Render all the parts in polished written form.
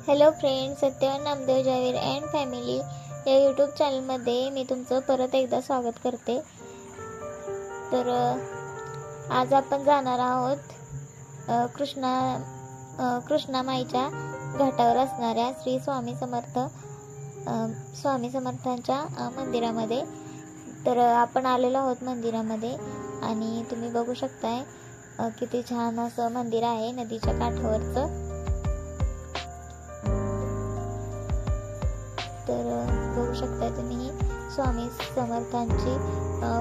Hello friends, Satyavan Namdev Javir and family या YouTube चॅनलमध्ये मी तुमचं परत एकदा स्वागत करते। तर आज आपण जाणार आहोत कृष्णामाईच्या घाटावर असणाऱ्या श्री स्वामी समर्थांच्या मंदिरामध्ये। तर आपण आलेलो आहोत मंदिरामध्ये आणि तुम्ही बघू शकताय किती छान असं मंदिर आहे नदीच्या काठावरचं। तर बघू शकता तुम्ही स्वामी समर्थांची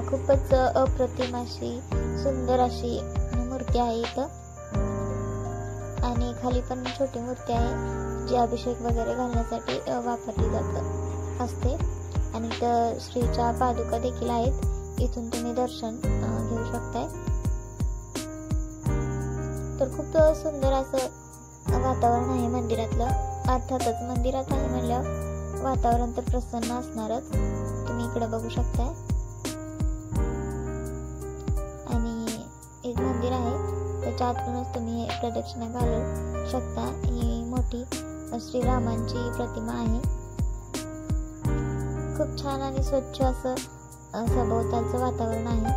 खूपच अप्रतिम अशी सुंदर अशी मूर्ती आहे इथं, आणि खाली पण छोटी मूर्ती आहे जी अभिषेक वगैरे घालण्यासाठी वापरली जात असते। आणि इथं श्रीच्या पादुका देखील आहेत, इथून तुम्ही दर्शन घेऊ शकताय। तर खूप सुंदर असं वातावरण आहे मंदिरातलं। अर्थातच मंदिरात आहे म्हणल्यावर वातावरण तर प्रसन्न असणारच, तुम्ही इकडे बघू शकताय। आणि एक मंदिर आहे त्याच्या आतूनच तुम्ही प्रदक्षिणा घालू शकता। ही मोठी श्रीरामांची प्रतिमा आहे, खूप छान आणि स्वच्छ असं सभोवतालचं वातावरण आहे,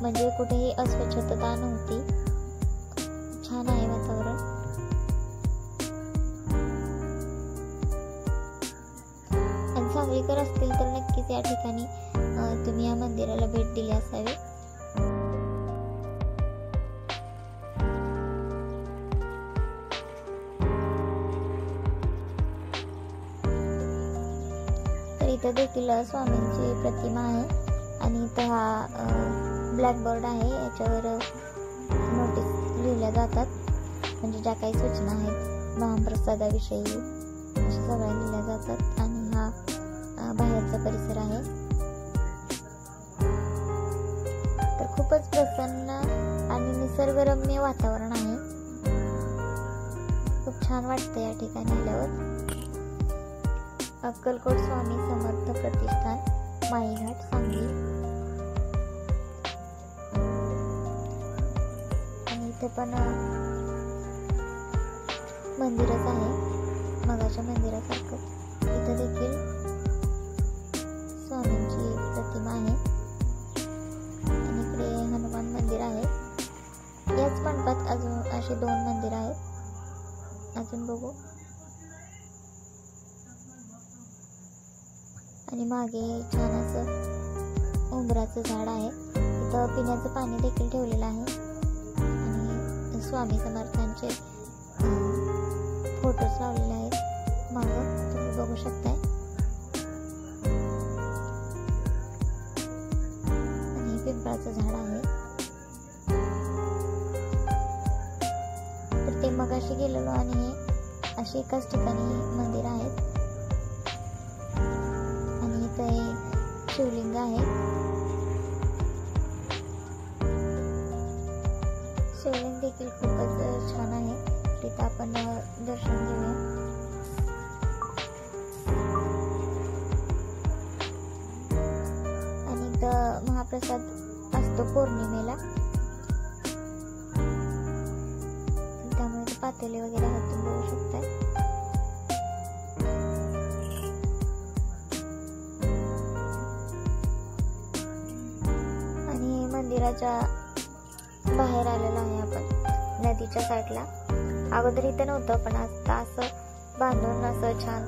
म्हणजे कुठेही अस्वच्छता नव्हती, छान आहे वातावरण। सांगलीकर असतील तर नक्कीच या ठिकाणी तुम्ही या मंदिराला भेट दिली असावी। तर इथं देखील स्वामींची प्रतिमा आहे आणि इथं हा ब्लॅकबोर्ड आहे, याच्यावर नोटीस लिहिल्या जातात, म्हणजे ज्या काही सूचना आहेत महाप्रसादाविषयी अशा सगळ्या लिहिल्या जातात। आणि हा बाहेरचा परिसर आहे, तर खूपच प्रसन्न आणि निसर्गरम्य वातावरण आहे, खूप छान वाटतं या ठिकाणी आल्यावर। अक्कलकोट स्वामी समर्थ प्रतिष्ठान, माईघाट, सांगली। आणि इथे पण मंदिरच आहे मगाच्या मंदिरासारखं, इथे देखील स्वामींची प्रतिमा आहे। आणि इकडे हनुमान मंदिर आहे। याच मंडपात अजून अशी 2 मंदिर आहेत, अजून बघू। आणि मागे छान असं उंबराचं झाड आहे, इथं पिण्याचं पाणी देखील ठेवलेलं आहे। आणि स्वामी समर्थांचे फोटोज लावलेले आहेत मागं, तुम्ही बघू शकताय। पिंपळाचं झाड आहे। तर ते मगाशी गेलेलो आणि अशी एकाच ठिकाणी मंदिर आहेत। आणि इथे शिवलिंग आहे, शिवलिंग देखील खूपच छान आहे, तिथं आपण दर्शन घेऊया। आणि इथं महाप्रसाद असतो पौर्णिमेला, त्यामुळे पातेले वगैरे आहेत, तुम्ही बघू शकताय। आणि मंदिराच्या बाहेर आलेलो आहे आपण नदीच्या साईडला। अगोदर इथं नव्हतं, पण आता असं बांधून असं छान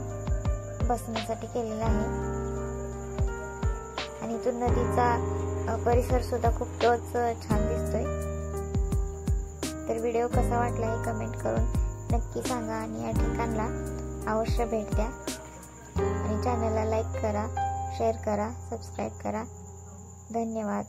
बसण्यासाठी केलेलं आहे। आणि इथून नदीचा परिसर सुद्धा खूपच छान दिसतोय। तर व्हिडिओ कसा वाटला हे कमेंट करून नक्की सांगा, आणि या ठिकाणला अवश्य भेट द्या। आणि चॅनलला लाईक करा, शेअर करा, सबस्क्राईब करा। धन्यवाद।